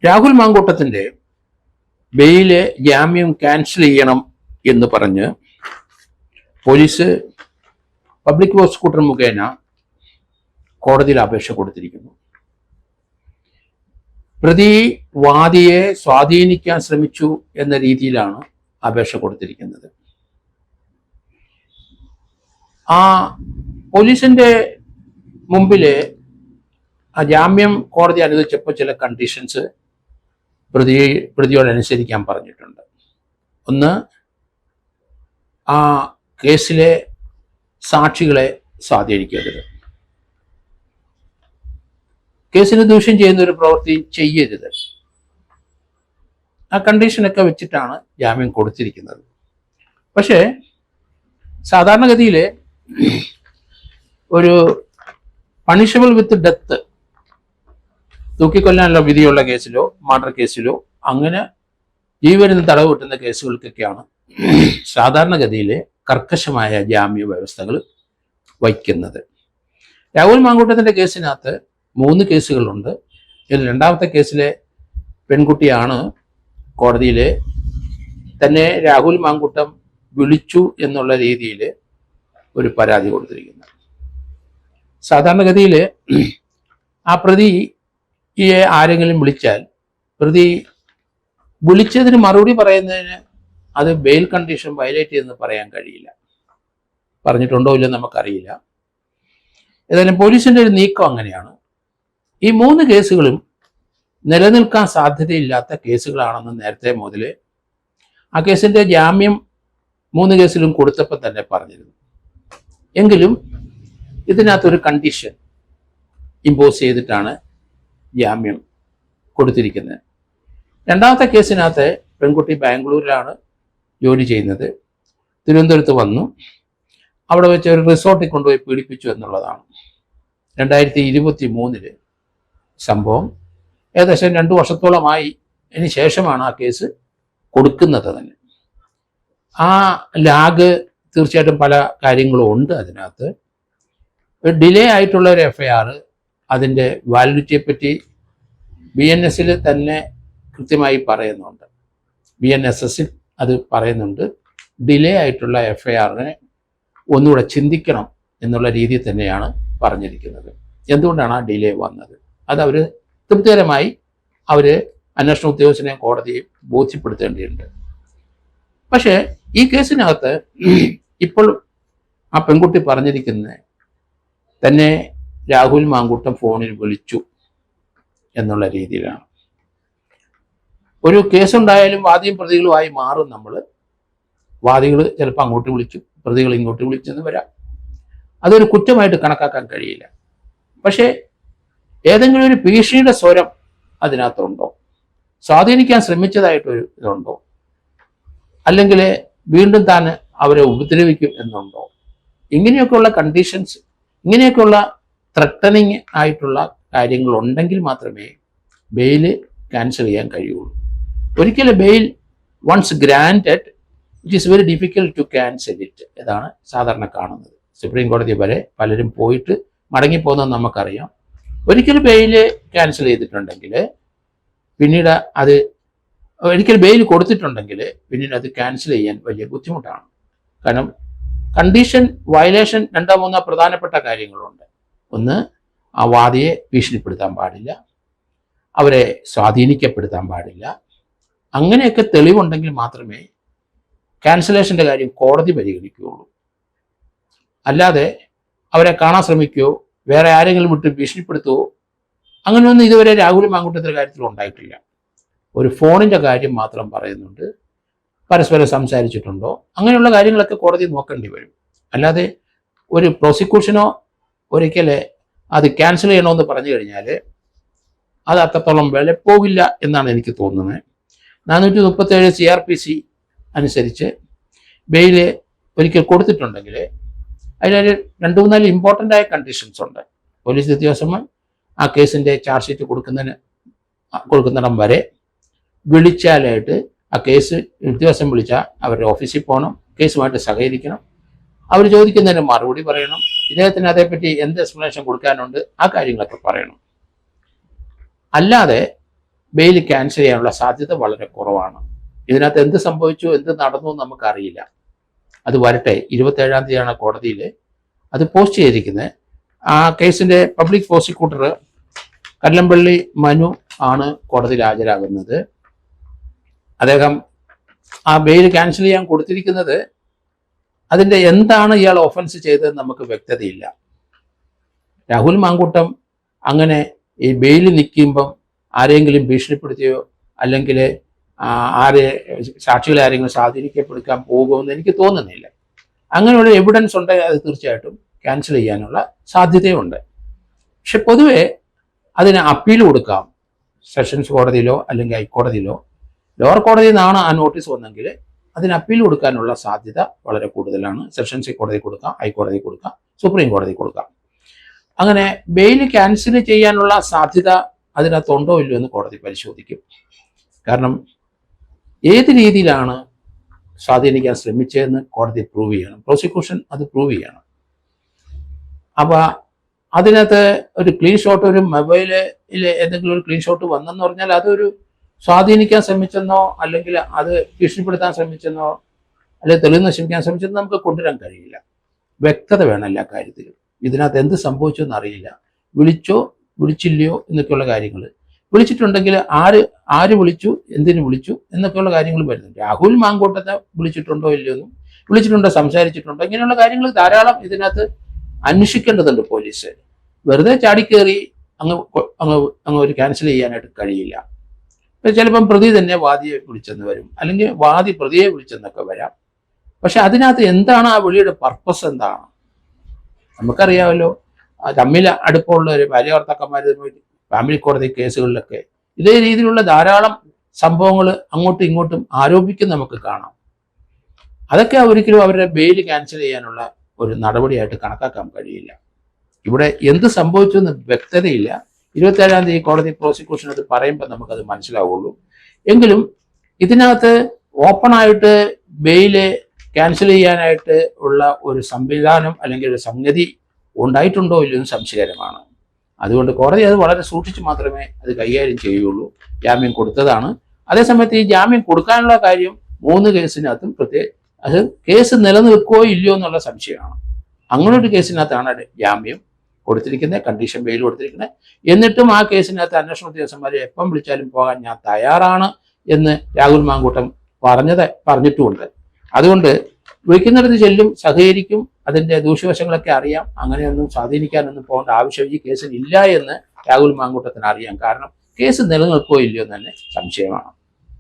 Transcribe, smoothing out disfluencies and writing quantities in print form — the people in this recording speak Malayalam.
രാഹുൽ മാങ്കൂട്ടത്തിന്റെ ബെയില് ജാമ്യം ക്യാൻസൽ ചെയ്യണം എന്ന് പറഞ്ഞ് പോലീസ് പബ്ലിക് പ്രോസിക്യൂട്ടർ മുഖേന കോടതിയിൽ അപേക്ഷ കൊടുത്തിരിക്കുന്നു. പ്രതി വാദിയെ സ്വാധീനിക്കാൻ ശ്രമിച്ചു എന്ന രീതിയിലാണ് അപേക്ഷ കൊടുത്തിരിക്കുന്നത്. ആ പോലീസിന്റെ മുമ്പില് ആ ജാമ്യം കോടതി അനുവദിച്ചപ്പോൾ ചില കണ്ടീഷൻസ് പ്രതിയോട് അനുസരിക്കാൻ പറഞ്ഞിട്ടുണ്ട്. ഒന്ന്, ആ കേസിലെ സാക്ഷികളെ സ്വാധീനിക്കരുത്, കേസിന് ദൂഷ്യം ചെയ്യുന്ന ഒരു പ്രവൃത്തി ചെയ്യരുത്. ആ കണ്ടീഷനൊക്കെ വെച്ചിട്ടാണ് ജാമ്യം കൊടുത്തിരിക്കുന്നത്. പക്ഷേ സാധാരണഗതിയിൽ ഒരു പണിഷബിൾ വിത്ത് ഡെത്ത്, തൂക്കിക്കൊല്ലാനുള്ള വിധിയുള്ള കേസിലോ മർഡർ കേസിലോ അങ്ങനെ ജീവന് തടവ് കിട്ടുന്ന കേസുകൾക്കൊക്കെയാണ് സാധാരണഗതിയിലെ കർക്കശമായ ജാമ്യ വ്യവസ്ഥകൾ വയ്ക്കുന്നത്. രാഹുൽ മാങ്കൂട്ടത്തിന്റെ കേസിനകത്ത് 3 കേസുകളുണ്ട്. ഇതിൽ രണ്ടാമത്തെ കേസിലെ പെൺകുട്ടിയാണ് കോടതിയിൽ തന്നെ രാഹുൽ മാങ്കൂട്ടം വിളിച്ചു എന്നുള്ള രീതിയിൽ ഒരു പരാതി കൊടുത്തിരിക്കുന്നത്. സാധാരണഗതിയിൽ ആ പ്രതിയെ ആരെങ്കിലും വിളിച്ചാൽ പ്രതി വിളിച്ചതിന് മറുപടി പറയുന്നതിന് അത് ബെയിൽ കണ്ടീഷൻ വയലേറ്റ് ചെയ്തെന്ന് പറയാൻ കഴിയില്ല. പറഞ്ഞിട്ടുണ്ടോ ഇല്ലെന്ന് നമുക്കറിയില്ല. ഏതായാലും പോലീസിന്റെ ഒരു നീക്കം അങ്ങനെയാണ്. ഈ 3 കേസുകളും നിലനിൽക്കാൻ സാധ്യതയില്ലാത്ത കേസുകളാണെന്ന് നേരത്തെ മുതൽ ആ കേസിന്റെ ജാമ്യം 3 കേസിലും കൊടുത്തപ്പോൾ തന്നെ പറഞ്ഞിരുന്നു. എങ്കിലും ഇതിനകത്തൊരു കണ്ടീഷൻ ഇമ്പോസ് ചെയ്തിട്ടാണ് ജാമ്യം കൊടുത്തിരിക്കുന്നത്. രണ്ടാമത്തെ കേസിനകത്ത് പെൺകുട്ടി ബാംഗ്ലൂരിലാണ് ജോലി ചെയ്യുന്നത്. തിരുവനന്തപുരത്ത് വന്നു, അവിടെ വെച്ച് ഒരു റിസോർട്ടിൽ കൊണ്ടുപോയി പീഡിപ്പിച്ചു എന്നുള്ളതാണ് 2023 സംഭവം. ഏകദേശം 2 വർഷത്തോളമായി അതിന് ശേഷമാണ് ആ കേസ് കൊടുക്കുന്നത് തന്നെ. ആ ലാഗ് തീർച്ചയായിട്ടും പല കാര്യങ്ങളും ഉണ്ട് അതിനകത്ത്. ഡിലേ ആയിട്ടുള്ള ഒരു FIR, അതിൻ്റെ വാലിഡിറ്റിയെ പറ്റി BNS തന്നെ കൃത്യമായി പറയുന്നുണ്ട്. BNSS അത് പറയുന്നുണ്ട്. ഡിലേ ആയിട്ടുള്ള FIRനെ ഒന്നുകൂടെ ചിന്തിക്കണം എന്നുള്ള രീതിയിൽ തന്നെയാണ് പറഞ്ഞിരിക്കുന്നത്. എന്തുകൊണ്ടാണ് ആ ഡിലേ വന്നത്? അത് അവർ തൃപ്തികരമായി അന്വേഷണ ഉദ്യോഗസ്ഥനെ കോടതിയെ ബോധ്യപ്പെടുത്തേണ്ടതുണ്ട്. പക്ഷേ ഈ കേസിനകത്ത് ഇപ്പോൾ ആ പെൺകുട്ടി പറഞ്ഞിരിക്കുന്നത് തന്നെ രാഹുൽ മാങ്കൂട്ടം ഫോണിൽ വിളിച്ചു എന്നുള്ള രീതിയിലാണ്. ഒരു കേസുണ്ടായാലും വാദിയും പ്രതികളുമായി മാറും നമ്മൾ. വാദികൾ ചിലപ്പോൾ അങ്ങോട്ട് വിളിച്ചു, പ്രതികൾ ഇങ്ങോട്ട് വിളിച്ചെന്ന് വരാം. അതൊരു കുറ്റമായിട്ട് കണക്കാക്കാൻ കഴിയില്ല. പക്ഷേ ഏതെങ്കിലും ഒരു ഭീഷണിയുടെ സ്വരം അതിനകത്തുണ്ടോ, സ്വാധീനിക്കാൻ ശ്രമിച്ചതായിട്ടൊരു ഇതുണ്ടോ, അല്ലെങ്കിൽ വീണ്ടും താൻ അവരെ ഉപദ്രവിക്കും എന്നുണ്ടോ, ഇങ്ങനെയൊക്കെയുള്ള കണ്ടീഷൻസ്, ഇങ്ങനെയൊക്കെയുള്ള ത്രട്ടനിങ് ആയിട്ടുള്ള കാര്യങ്ങൾ ഉണ്ടെങ്കിൽ മാത്രമേ ബെയിൽ ക്യാൻസൽ ചെയ്യാൻ കഴിയുള്ളൂ. ഒരിക്കലും bail once granted it is very difficult to cancel it. ഇതാണ് സാധാരണ കാണുന്നത്. സുപ്രീം കോടതി വരെ പലരും പോയിട്ട് മടങ്ങിപ്പോകുന്നത് നമുക്കറിയാം. ഒരിക്കൽ ബെയിൽ ക്യാൻസൽ ചെയ്തിട്ടുണ്ടെങ്കിൽ പിന്നീട് അത് ഒരിക്കൽ ബെയിൽ കൊടുത്തിട്ടുണ്ടെങ്കിൽ പിന്നീട് അത് ക്യാൻസൽ ചെയ്യാൻ വലിയ ബുദ്ധിമുട്ടാണ്. കാരണം കണ്ടീഷൻ വയലേഷൻ 2-3 പ്രധാനപ്പെട്ട കാര്യങ്ങളുണ്ട്. ഒന്ന്, ആ വാദിയെ ഭീഷണിപ്പെടുത്താൻ പാടില്ല, അവരെ സ്വാധീനിക്കപ്പെടുത്താൻ പാടില്ല. അങ്ങനെയൊക്കെ തെളിവുണ്ടെങ്കിൽ മാത്രമേ ക്യാൻസലേഷൻ്റെ കാര്യം കോടതി പരിഗണിക്കുകയുള്ളൂ. അല്ലാതെ അവരെ കാണാൻ ശ്രമിക്കുകയോ വേറെ ആരെങ്കിലും വിട്ട് ഭീഷണിപ്പെടുത്തുകയോ അങ്ങനെയൊന്നും ഇതുവരെ രാഹുൽ മാങ്കൂട്ടത്തിൻ്റെ കാര്യത്തിൽ ഉണ്ടായിട്ടില്ല. ഒരു ഫോണിൻ്റെ കാര്യം മാത്രം പറയുന്നുണ്ട്. പരസ്പരം സംസാരിച്ചിട്ടുണ്ടോ, അങ്ങനെയുള്ള കാര്യങ്ങളൊക്കെ കോടതി നോക്കേണ്ടി വരും. അല്ലാതെ ഒരു പ്രോസിക്യൂഷനോ ഒരിക്കൽ അത് ക്യാൻസൽ ചെയ്യണമെന്ന് പറഞ്ഞു കഴിഞ്ഞാൽ അത് അത്രത്തോളം വില പോകില്ല എന്നാണ് എനിക്ക് തോന്നുന്നത്. 437 CRPC അനുസരിച്ച് ബെയിൽ ഒരിക്കൽ കൊടുത്തിട്ടുണ്ടെങ്കിൽ അതിൽ 2-3 ഇമ്പോർട്ടൻ്റ് ആയ കണ്ടീഷൻസ് ഉണ്ട്. പോലീസ് ഉദ്യോഗസ്ഥന്മാർ ആ കേസിൻ്റെ ചാർജ് ഷീറ്റ് കൊടുക്കുന്നിടം വരെ വിളിച്ചാലായിട്ട് ആ കേസ് ഉദ്യോഗസ്ഥൻ വിളിച്ചാൽ അവരുടെ ഓഫീസിൽ പോകണം, കേസുമായിട്ട് സഹകരിക്കണം, അവർ ചോദിക്കുന്നതിന് മറുപടി പറയണം, ഇദ്ദേഹത്തിന് അതേപ്പറ്റി എന്ത് എക്സ്പ്ലനേഷൻ കൊടുക്കാനുണ്ട് ആ കാര്യങ്ങളൊക്കെ പറയണം. അല്ലാതെ ബെയിൽ ക്യാൻസൽ ചെയ്യാനുള്ള സാധ്യത വളരെ കുറവാണ്. ഇതിനകത്ത് എന്ത് സംഭവിച്ചു, എന്ത് നടന്നു എന്ന് നമുക്കറിയില്ല. അത് വരട്ടെ. 27-ാം തീയതിയാണ് കോടതിയിൽ അത് പോസ്റ്റ് ചെയ്തിരിക്കുന്നത്. ആ കേസിന്റെ പബ്ലിക് പ്രോസിക്യൂട്ടർ കല്ലമ്പള്ളി മനു ആണ് കോടതിയിൽ ഹാജരാകുന്നത്. അദ്ദേഹം ആ ബെയിൽ ക്യാൻസൽ ചെയ്യാൻ കൊടുത്തിരിക്കുന്നത് അതിൻ്റെ എന്താണ് ഇയാൾ ഒഫൻസ് ചെയ്തതെന്ന് നമുക്ക് വ്യക്തതയില്ല. രാഹുൽ മാങ്കൂട്ടം അങ്ങനെ ഈ ബെയിൽ നിൽക്കുമ്പം ആരെങ്കിലും ഭീഷണിപ്പെടുത്തിയോ അല്ലെങ്കിൽ സാക്ഷികളെ ആരെങ്കിലും സ്വാധീനിക്കപ്പെടുക്കാൻ പോകുമെന്ന് എനിക്ക് തോന്നുന്നില്ല. അങ്ങനെയുള്ള എവിഡൻസ് ഉണ്ടെങ്കിൽ അത് തീർച്ചയായിട്ടും ക്യാൻസൽ ചെയ്യാനുള്ള സാധ്യതയുണ്ട്. പക്ഷെ പൊതുവെ അതിന് അപ്പീൽ കൊടുക്കാം. സെഷൻസ് കോടതിയിലോ അല്ലെങ്കിൽ ഹൈക്കോടതിയിലോ. ലോവർ കോടതിയിൽ നിന്നാണ് ആ നോട്ടീസ് വന്നെങ്കിൽ അതിന് അപ്പീൽ കൊടുക്കാനുള്ള സാധ്യത വളരെ കൂടുതലാണ്. സെഷൻസ് കോടതി കൊടുക്കാം, ഹൈക്കോടതി കൊടുക്കാം, സുപ്രീം കോടതി കൊടുക്കാം. അങ്ങനെ ബെയിൽ ക്യാൻസൽ ചെയ്യാനുള്ള സാധ്യത അതിനകത്തുണ്ടോ ഇല്ലയോ എന്ന് കോടതി പരിശോധിക്കും. കാരണം ഏത് രീതിയിലാണ് സ്വാധീനിക്കാൻ ശ്രമിച്ചതെന്ന് കോടതി പ്രൂവ് ചെയ്യണം. പ്രോസിക്യൂഷൻ അത് പ്രൂവ് ചെയ്യണം. അപ്പൊ അതിനകത്ത് ഒരു ക്ലീൻ ഷോട്ട്, ഒരു മൊബൈലിൽ എന്തെങ്കിലും ഒരു ക്ലീൻ ഷോട്ട് വന്നെന്ന് പറഞ്ഞാൽ അതൊരു സ്വാധീനിക്കാൻ ശ്രമിച്ചെന്നോ അല്ലെങ്കിൽ അത് ഭീഷണിപ്പെടുത്താൻ ശ്രമിച്ചെന്നോ അല്ലെങ്കിൽ തെളിവ് നശിപ്പിക്കാൻ ശ്രമിച്ചെന്നോ നമുക്ക് കൊണ്ടുവരാൻ കഴിയില്ല. വ്യക്തത വേണം എല്ലാ കാര്യത്തിലും. ഇതിനകത്ത് എന്ത് സംഭവിച്ചു എന്നറിയില്ല. വിളിച്ചോ വിളിച്ചില്ലയോ എന്നൊക്കെയുള്ള കാര്യങ്ങൾ, വിളിച്ചിട്ടുണ്ടെങ്കിൽ ആര് വിളിച്ചു, എന്തിനു വിളിച്ചു എന്നൊക്കെയുള്ള കാര്യങ്ങൾ വരുന്നുണ്ട്. രാഹുൽ മാങ്കൂട്ടത്തെ വിളിച്ചിട്ടുണ്ടോ ഇല്ലയോ എന്നും, വിളിച്ചിട്ടുണ്ടോ, സംസാരിച്ചിട്ടുണ്ടോ, ഇങ്ങനെയുള്ള കാര്യങ്ങൾ ധാരാളം ഇതിനകത്ത് അന്വേഷിക്കേണ്ടതുണ്ട് പോലീസ്. വെറുതെ ചാടിക്കേറി അങ്ങ് ഒരു ക്യാൻസൽ ചെയ്യാനായിട്ട് കഴിയില്ല. ചിലപ്പം പ്രതി തന്നെ വാദിയെ വിളിച്ചെന്ന് വരും, അല്ലെങ്കിൽ വാദി പ്രതിയെ വിളിച്ചെന്നൊക്കെ വരാം. പക്ഷെ അതിനകത്ത് എന്താണ് ആ വിളിയുടെ പർപ്പസ് എന്താണ് നമുക്കറിയാമല്ലോ. തമ്മിൽ അടുപ്പമുള്ള ഒരു ഭാര്യ ഭർത്താക്കന്മാർ ഫാമിലി കോടതി കേസുകളിലൊക്കെ ഇതേ രീതിയിലുള്ള ധാരാളം സംഭവങ്ങൾ അങ്ങോട്ടും ഇങ്ങോട്ടും ആരോപിക്കും നമുക്ക് കാണാം. അതൊക്കെ ഒരിക്കലും അവരുടെ ബെയിൽ ക്യാൻസൽ ചെയ്യാനുള്ള ഒരു നടപടിയായിട്ട് കണക്കാക്കാൻ കഴിയില്ല. ഇവിടെ എന്ത് സംഭവിച്ചു എന്ന് വ്യക്തതയില്ല. 27-ാം തീയതി കോടതി പ്രോസിക്യൂഷൻ അത് പറയുമ്പോൾ നമുക്കത് മനസ്സിലാവുള്ളൂ. എങ്കിലും ഇതിനകത്ത് ഓപ്പണായിട്ട് ബെയില് ക്യാൻസൽ ചെയ്യാനായിട്ട് ഉള്ള ഒരു സംവിധാനം അല്ലെങ്കിൽ ഒരു സംഗതി ഉണ്ടായിട്ടുണ്ടോ ഇല്ലെന്ന് സംശയകരമാണ്. അതുകൊണ്ട് കോടതി അത് വളരെ സൂക്ഷിച്ച് മാത്രമേ അത് കൈകാര്യം ചെയ്യുള്ളൂ. ജാമ്യം കൊടുത്തതാണ്. അതേസമയത്ത് ഈ ജാമ്യം കൊടുക്കാനുള്ള കാര്യം 3 കേസിനകത്തും അത് കേസ് നിലനിൽക്കുകയോ ഇല്ലയോ എന്നുള്ള സംശയമാണ്. അങ്ങനെ ഒരു കേസിനകത്താണ് ജാമ്യം കൊടുത്തിരിക്കുന്നത്, കണ്ടീഷൻ ബെയിൽ കൊടുത്തിരിക്കുന്നത്. എന്നിട്ടും ആ കേസിനകത്ത് അന്വേഷണ ഉദ്യോഗസ്ഥന്മാരെ എപ്പം വിളിച്ചാലും പോകാൻ ഞാൻ തയ്യാറാണ് എന്ന് രാഹുൽ മാങ്കൂട്ടം പറഞ്ഞിട്ടുമുണ്ട്. അതുകൊണ്ട് വിളിക്കുന്നിടത്ത് ചെല്ലും, സഹകരിക്കും. അതിൻ്റെ ദൂഷ്യവശങ്ങളൊക്കെ അറിയാം. അങ്ങനെയൊന്നും സ്വാധീനിക്കാനൊന്നും പോകേണ്ട ആവശ്യം ഈ കേസിൽ ഇല്ല എന്ന് രാഹുൽ മാങ്കൂട്ടത്തിന് അറിയാം. കാരണം കേസ് നിലനിൽക്കുകയോ ഇല്ലയോ എന്ന് തന്നെ സംശയമാണ്.